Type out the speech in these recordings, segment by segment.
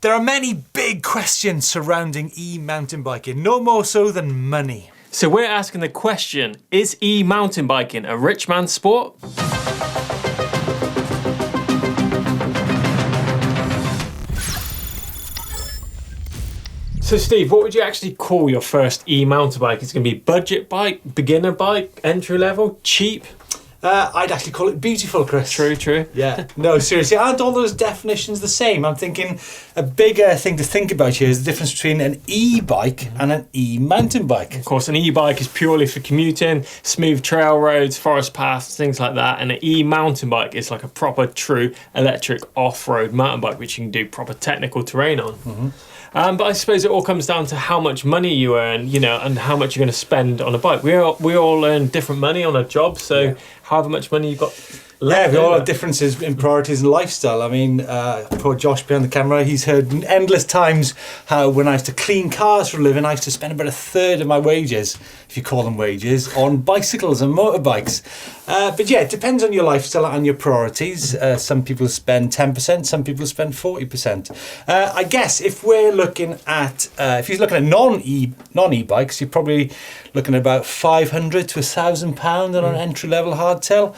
There are many big questions surrounding e-mountain biking, no more so than money. So we're asking the question, is e-mountain biking a rich man's sport? So Steve, what would you actually call your first e-mountain bike? It's going to be budget bike, beginner bike, entry level, cheap? I'd actually call it beautiful, Chris. True. Yeah. No, seriously, aren't all those definitions the same? I'm thinking a bigger thing to think about here is the difference between an e-bike and an e-mountain bike. Of course, an e-bike is purely for commuting, smooth trail roads, forest paths, things like that. And an e-mountain bike is like a proper, true electric off-road mountain bike, which you can do proper technical terrain on. But I suppose it all comes down to how much money you earn, you know, and how much you're going to spend on a bike. We all earn different money on a job, so however much money you've got left. Yeah, we all have differences in priorities and lifestyle. I mean, poor Josh behind the camera, he's heard endless times how when I used to clean cars for a living, I used to spend about a third of my wages, if you call them wages, on bicycles and motorbikes. But yeah, it depends on your lifestyle and your priorities. Some people spend 10%, some people spend 40%. I guess if we're looking at, if you're looking at non-e-bikes, you're probably looking at about £500 to £1,000 on an entry-level hardtail.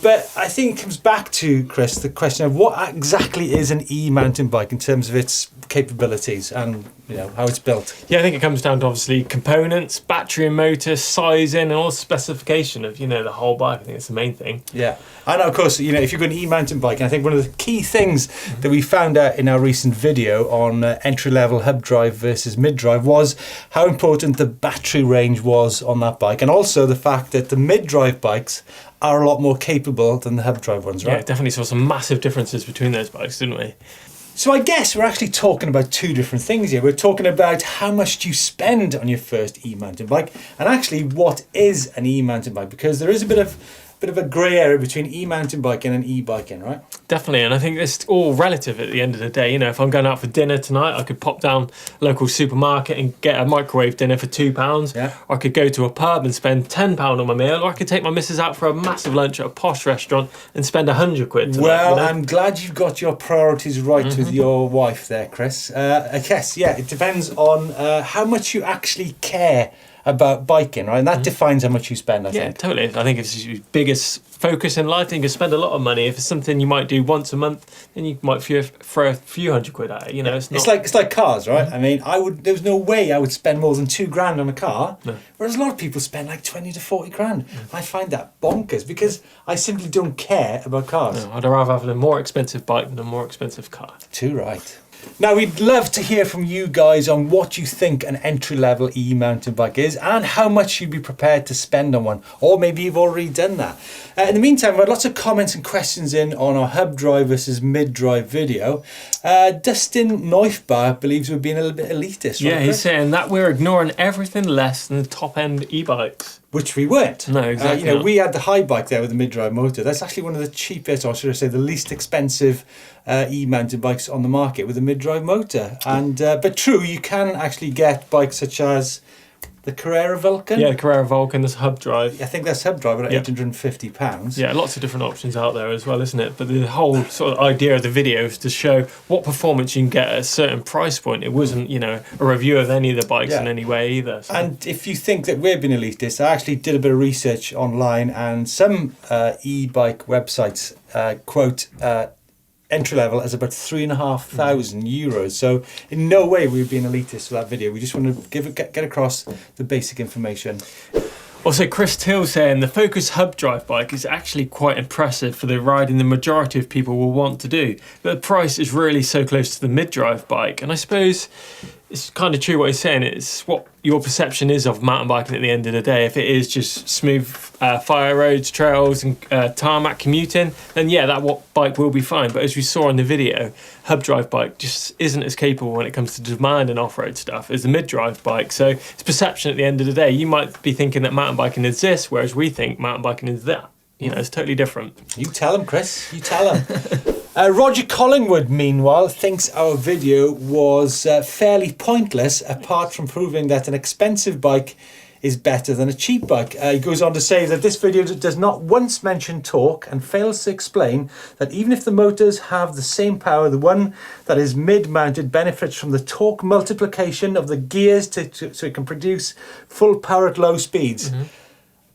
But I think it comes back to, Chris, the question of what exactly is an e-mountain bike in terms of its capabilities and, you know, how it's built. Yeah, I think it comes down to obviously components, battery and motor, sizing, and all specification of, you know, the whole bike. I think it's the main thing. Yeah. And of course, you know, if you've got an e-mountain bike, and I think one of the key things that we found out in our recent video on entry-level hub drive versus mid-drive was how important the battery range was on that bike, and also the fact that the mid-drive bikes are a lot more capable than the hub drive ones, right? Yeah, definitely saw some massive differences between those bikes, didn't we? So I guess we're actually talking about two different things here. We're talking about how much do you spend on your first e-mountain bike, and actually what is an e-mountain bike, because there is a bit of a grey area between e-mountain biking and e-biking, right? Definitely, and I think it's all relative at the end of the day. You know, if I'm going out for dinner tonight, I could pop down a local supermarket and get a microwave dinner for £2. Yeah. Or I could go to a pub and spend £10 on my meal, or I could take my missus out for a massive lunch at a posh restaurant and spend £100 tonight. Well, you know? I'm glad you've got your priorities right with your wife there, Chris. I guess, yeah, it depends on how much you actually care about biking, right? And that defines how much you spend, I think. Yeah, totally. I think if it's your biggest focus in life, then you can spend a lot of money. If it's something you might do once a month, then you might throw a few £100 at it. You know, it's like cars, right? I mean, there was no way I would spend more than £2,000 on a car, whereas a lot of people spend like 20 to 40 grand. I find that bonkers because I simply don't care about cars. No, I'd rather have a more expensive bike than a more expensive car. Too right. Now, we'd love to hear from you guys on what you think an entry-level e-mountain bike is and how much you'd be prepared to spend on one, or maybe you've already done that. In the meantime, we've had lots of comments and questions in on our hub drive versus mid-drive video. Dustin Neufbauer believes we're being a little bit elitist, right? Yeah, he's saying that we're ignoring everything less than the top-end e-bikes. Which we weren't. No, exactly. You know, we had the high bike there with the mid-drive motor. That's actually one of the cheapest, or should I say, the least expensive e-mountain bikes on the market with a mid-drive motor. And but true, you can actually get bikes such as the Carrera Vulcan. Yeah, the Carrera Vulcan, this hub drive. I think that's hub drive at £850. Yeah, lots of different options out there as well, isn't it? But the whole sort of idea of the video is to show what performance you can get at a certain price point. It wasn't, you know, a review of any of the bikes in any way either. So. And if you think that we're being elitist, I actually did a bit of research online, and some e-bike websites quote entry level as about €3,500. So in no way we've been elitist for that video. We just want to get across the basic information. Also, Chris Till saying the Focus hub drive bike is actually quite impressive for the riding the majority of people will want to do. But the price is really so close to the mid-drive bike. And I suppose it's kind of true what he's saying. It's what your perception is of mountain biking at the end of the day. If it is just smooth fire roads, trails and tarmac commuting, then yeah, that bike will be fine. But as we saw in the video, hub drive bike just isn't as capable when it comes to demand and off-road stuff as the mid-drive bike. So it's perception at the end of the day. You might be thinking that mountain biking is this, whereas we think mountain biking is that. You know, it's totally different. You tell him, Chris. You tell him. Roger Collingwood, meanwhile, thinks our video was fairly pointless, apart from proving that an expensive bike is better than a cheap bike. He goes on to say that this video does not once mention torque and fails to explain that even if the motors have the same power, the one that is mid-mounted benefits from the torque multiplication of the gears so it can produce full power at low speeds.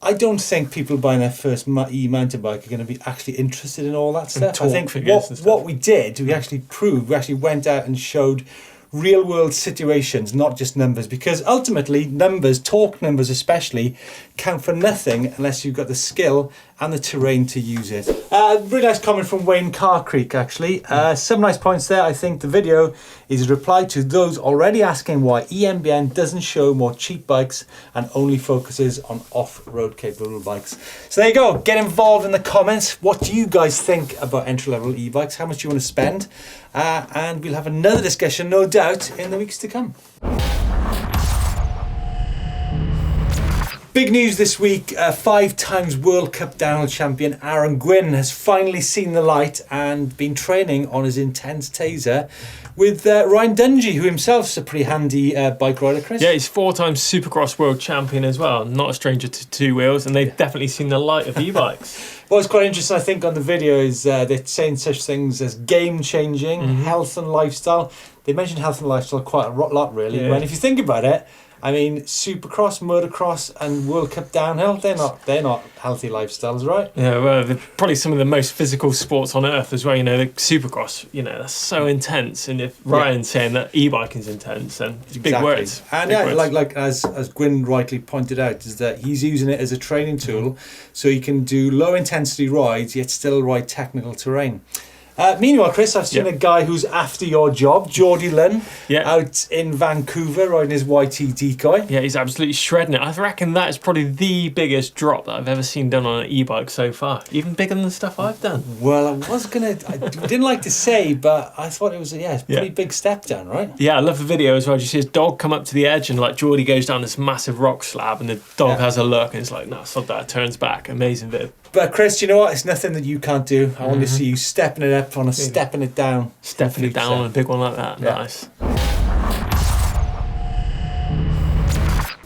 I don't think people buying their first e-mountain bike are going to be actually interested in all that stuff. I think what we did, we actually proved, we actually went out and showed real world situations, not just numbers, because ultimately numbers, torque numbers especially, count for nothing unless you've got the skill and the terrain to use it. Really nice comment from Wayne Carcreek actually. Some nice points there. I think the video is a reply to those already asking why EMBN doesn't show more cheap bikes and only focuses on off-road capable bikes. So there you go, get involved in the comments. What do you guys think about entry-level e-bikes? How much do you want to spend? And we'll have another discussion, no doubt, in the weeks to come. Big news this week, 5 times World Cup downhill champion Aaron Gwin has finally seen the light and been training on his intense taser with Ryan Dungey, who himself is a pretty handy bike rider, Chris. Yeah, he's 4 times Supercross world champion as well, not a stranger to 2 wheels, and they've definitely seen the light of e-bikes. What's quite interesting, I think, on the video is they're saying such things as game-changing, health and lifestyle. They mentioned health and lifestyle quite a lot, really. Yeah. When if you think about it, I mean, Supercross, motocross, and World Cup downhill, they're not healthy lifestyles, right? Yeah, well, they're probably some of the most physical sports on earth as well. You know, the Supercross, you know, that's so intense. And if Ryan's saying that e-biking's intense, then it's big words. And big words. like as Gwyn rightly pointed out, is that he's using it as a training tool so he can do low intensity rides yet still ride technical terrain. Meanwhile, Chris, I've seen a guy who's after your job, Geordie Lynn, out in Vancouver riding his YT decoy. Yeah, he's absolutely shredding it. I reckon that is probably the biggest drop that I've ever seen done on an e-bike so far. Even bigger than the stuff I've done. Well, I didn't like to say, but I thought it was a pretty big step down, right? Yeah, I love the video as well. You see his dog come up to the edge and like Geordie goes down this massive rock slab and the dog has a look and it's like, no, sod that, turns back. Amazing video. But Chris, you know what? It's nothing that you can't do. I want to see you stepping it up on a stepping it down. Stepping it down on a big one like that. Yeah. Nice.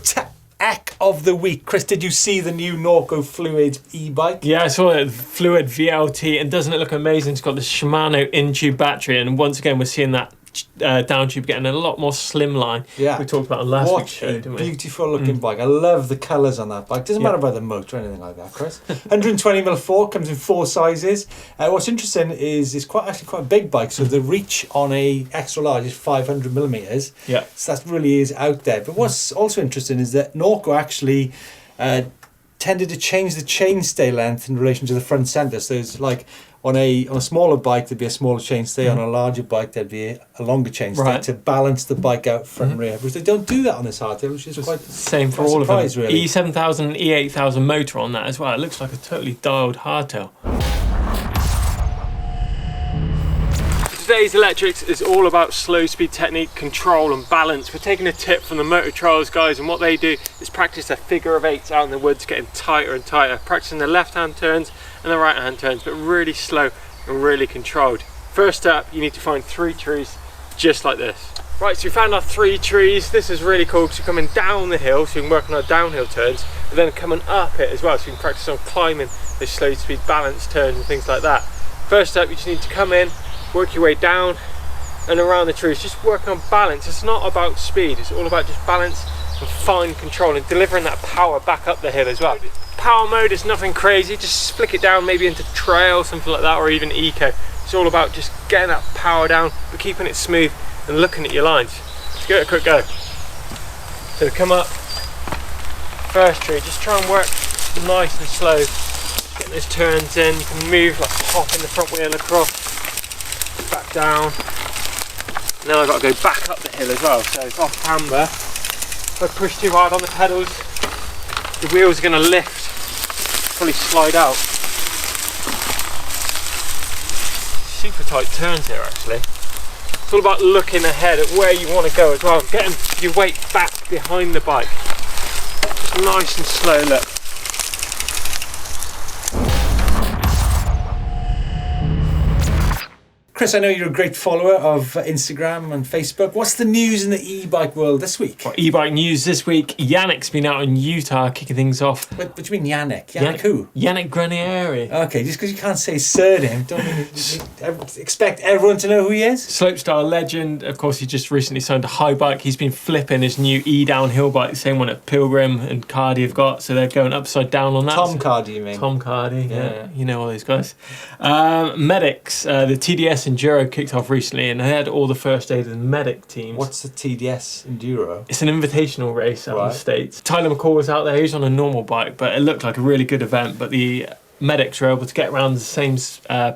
Tech of the week. Chris, did you see the new Norco Fluid e-bike? Yeah, I saw it, Fluid XLT, and doesn't it look amazing? It's got the Shimano in-tube battery, and once again we're seeing that down tube getting a lot more slimline. Yeah, we talked about on last week's show, didn't we? Beautiful looking bike. I love the colours on that bike. Doesn't matter about the motor or anything like that, Chris. 120mm comes in 4 sizes. What's interesting is it's actually quite a big bike, so the reach on a extra large is 500mm. Yeah, so that really is out there. But what's also interesting is that Norco actually tended to change the chainstay length in relation to the front centre. So it's like on a smaller bike there'd be a smaller chainstay, on a larger bike there'd be a longer chainstay to balance the bike out front and rear. But they don't do that on this hardtail, which is quite same for all of them. Really. E7000 and E8000 motor on that as well. It looks like a totally dialed hardtail. Today's electrics is all about slow speed technique, control and balance. We're taking a tip from the Motor Trials guys, and what they do is practice their figure of 8s out in the woods, getting tighter and tighter, practicing the left hand turns and the right hand turns, but really slow and really controlled. First up, you need to find 3 trees just like this. Right, so we found our 3 trees. This is really cool because you're coming down the hill, so you can work on our downhill turns, but then coming up it as well, so you can practice on climbing those slow speed balance turns and things like that. First up, you just need to come in, work your way down and around the trees, just working on balance. It's not about speed, it's all about just balance and fine control and delivering that power back up the hill as well. Power mode is nothing crazy, just flick it down maybe into trail, something like that, or even eco. It's all about just getting that power down but keeping it smooth and looking at your lines. Let's give it a quick go. So come up, first tree, just try and work nice and slow, getting those turns in. You can move like popping the front wheel across, back down, and then I've got to go back up the hill as well, so it's off camber. If I push too hard on the pedals, the wheels are going to lift, probably slide out. Super tight turns here actually. It's all about looking ahead at where you want to go as well, getting your weight back behind the bike. Just nice and slow look. Chris, I know you're a great follower of Instagram and Facebook. What's the news in the e-bike world this week? Well, e-bike news this week. Yannick's been out in Utah kicking things off. What do you mean Yannick? Yannick who? Yannick Granieri. Okay, just because you can't say his surname, don't expect everyone to know who he is? Slopestyle legend. Of course, he just recently signed a high bike. He's been flipping his new e-downhill bike, the same one that Pilgrim and Cardi have got. So they're going upside down on that. Tom Cardi, you mean? Tom Cardi, yeah. You know all those guys. Medics, the TDS Enduro kicked off recently, and they had all the first aid and medic teams. What's the TDS Enduro? It's an invitational race out in the States. Tyler McCall was out there. He was on a normal bike, but it looked like a really good event. But the medics were able to get around the same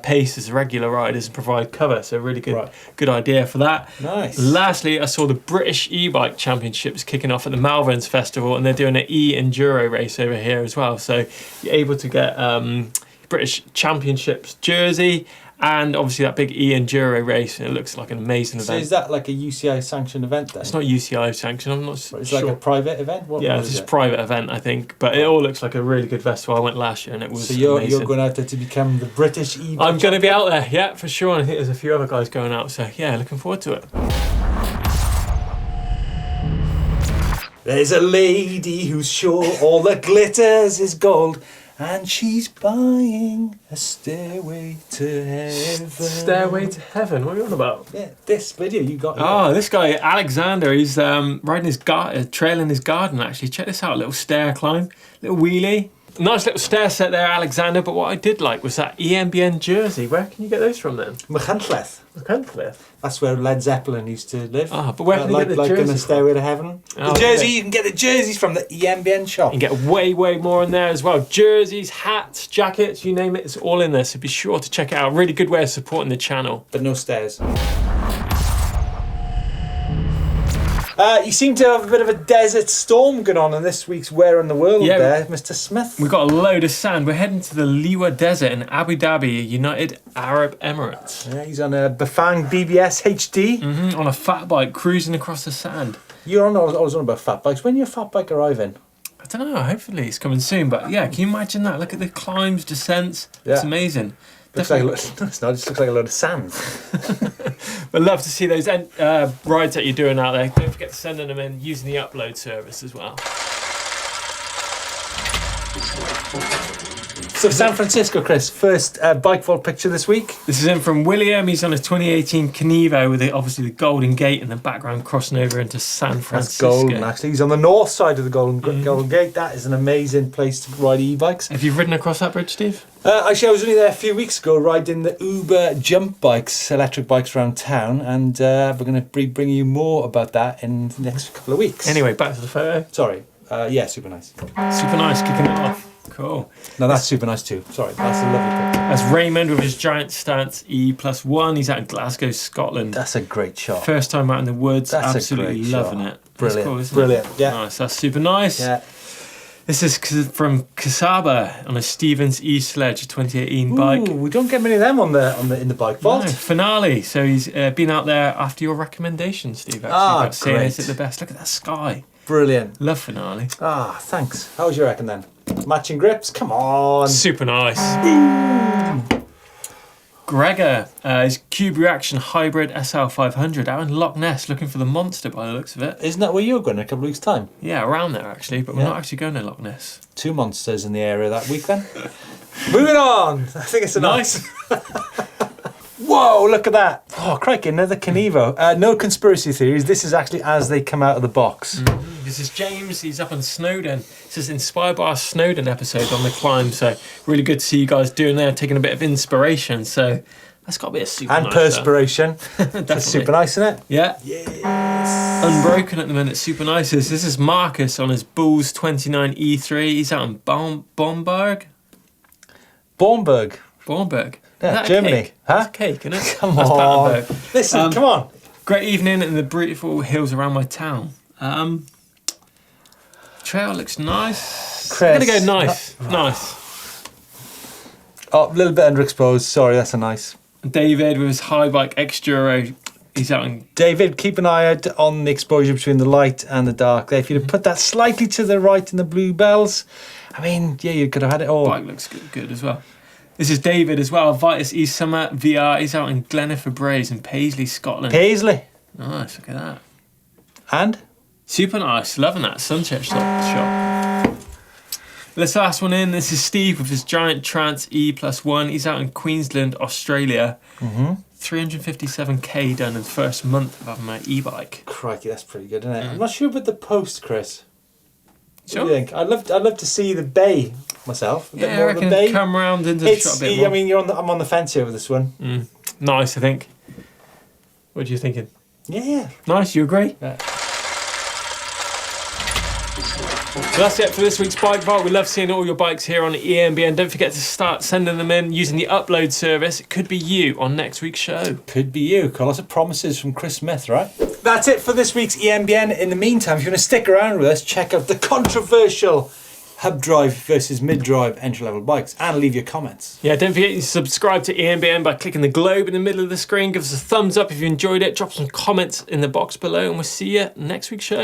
pace as the regular riders and provide cover. So really good idea for that. Nice. Lastly, I saw the British e-bike championships kicking off at the Malverns Festival, and they're doing an e-enduro race over here as well. So you're able to get British Championships jersey, and obviously that big e-enduro race, and it looks like an amazing event. So is that like a UCI sanctioned event then? It's not UCI sanctioned, I'm not sure. It's like a private event? What It's a private event, I think, but it all looks like a really good festival. I went last year and it was amazing. You're going out there to become the British e-bike I'm going to be out there, yeah, for sure, and I think there's a few other guys going out, so yeah, looking forward to it. There's a lady who's sure all that glitters is gold, and she's buying a stairway to heaven. Stairway to heaven? What are you on about? Yeah, this video you got. Oh, this guy Alexander, he's riding his trail in his garden. Actually, check this out: a little stair climb, little wheelie. Nice little stair set there, Alexander. But what I did like was that EMBN jersey. Where can you get those from then? Machynlleth. Machynlleth. That's where Led Zeppelin used to live. Ah, but where can you get the like jersey in a Stairway to Heaven. Oh, the jersey, okay. you can get the jerseys from the EMBN shop. You can get way more in there as well. Jerseys, hats, jackets, you name it, it's all in there. So be sure to check it out. Really good way of supporting the channel. But no stairs. You seem to have a bit of a desert storm going on in this week's Where in the World there, Mr. Smith. We've got a load of sand. We're heading to the Liwa Desert in Abu Dhabi, United Arab Emirates. Yeah, he's on a Bafang BBS HD. On a fat bike, cruising across the sand. I was on about fat bikes. When your fat bike arriving? I don't know, hopefully it's coming soon. But yeah, can you imagine that? Look at the climbs, descents. Yeah. It's amazing. Looks like it just looks like a load of sand. We'd love to see those rides that you're doing out there. Don't forget to send them in using the upload service as well. So San Francisco, Chris, first bike vault picture this week. This is in from William. He's on a 2018 Kenevo with obviously the Golden Gate in the background crossing over into San Francisco. That's golden, actually. He's on the north side of the Golden Gate. That is an amazing place to ride e-bikes. Have you ridden across that bridge, Steve? Actually, I was only there a few weeks ago riding the Uber jump bikes, electric bikes around town, and we're going to be bringing you more about that in the next couple of weeks. Anyway, back to the photo. Sorry. Yeah, super nice. Super nice, kicking it off. Cool. No, that's super nice too. Sorry, that's a lovely picture. That's Raymond with his giant stance E+1. He's out in Glasgow, Scotland. That's a great shot. First time out in the woods. That's absolutely loving it. Brilliant. Cool, isn't Brilliant. It? Yeah. Nice. That's super nice. Yeah. This is from Kasaba on a Stevens E-Sledge 2018 bike. We don't get many of them in the bike vault. No, finale. So he's been out there after your recommendation, Steve. Actually, saying is it the best? Look at that sky. Brilliant. Love finale. Thanks. How was your reckon then? Matching grips? Come on. Super nice. Boom. Gregor, his Cube Reaction Hybrid SL500 out in Loch Ness, looking for the monster by the looks of it. Isn't that where you're going in a couple of weeks' time? Yeah, around there actually, but we're not actually going to Loch Ness. 2 monsters in the area that week then. Moving on. I think it's nice. Whoa, look at that. Oh, crikey, another Kenevo. No conspiracy theories. This is actually as they come out of the box. This is James. He's up in Snowdon. This is inspired by our Snowdon episode on the climb. So really good to see you guys doing there, taking a bit of inspiration. So that's got to be a super nice. And perspiration. That's super nice, isn't it? Yeah. Yes. Unbroken at the minute. Super nice. This is Marcus on his Bulls 29 E3. He's out in Bomberg. Bornberg. Yeah, Germany. Cake? Huh? That's a cake, isn't it? Come on. Listen, come on. Great evening in the beautiful hills around my town. Trail looks nice. Chris, I'm going to go nice. Nice. Oh, a little bit underexposed. Sorry, that's a nice. David with his high bike X-Duro. He's out in... David, keep an eye out on the exposure between the light and the dark there. If you'd have put that slightly to the right in the bluebells, I mean, yeah, you could have had it all. Bike looks good as well. This is David as well. Vitus E Summer VR. He's out in Gleniffer Braes in Paisley, Scotland. Paisley. Nice, look at that. And? Super nice. Loving that sunset shot. This last one in. This is Steve with his Giant Trance E+1. He's out in Queensland, Australia. 357k done in the first month of having my e-bike. Crikey, that's pretty good, isn't it? I'm not sure about the post, Chris. Sure. What do you think? I'd love to see the bay myself. A bit Yeah, more I of the reckon bay. come round into the shot a bit more. I mean, I'm on the fence here with this one. Nice, I think. What are you thinking? Yeah. Nice, you agree? Yeah. So that's it for this week's Bike Vault. We love seeing all your bikes here on EMBN. Don't forget to start sending them in using the upload service. It could be you on next week's show. Could be you. Got lots of promises from Chris Smith, right? That's it for this week's EMBN. In the meantime, if you want to stick around with us, check out the controversial hub drive versus mid drive entry level bikes and leave your comments. Yeah, don't forget to subscribe to EMBN by clicking the globe in the middle of the screen. Give us a thumbs up if you enjoyed it. Drop some comments in the box below and we'll see you next week's show.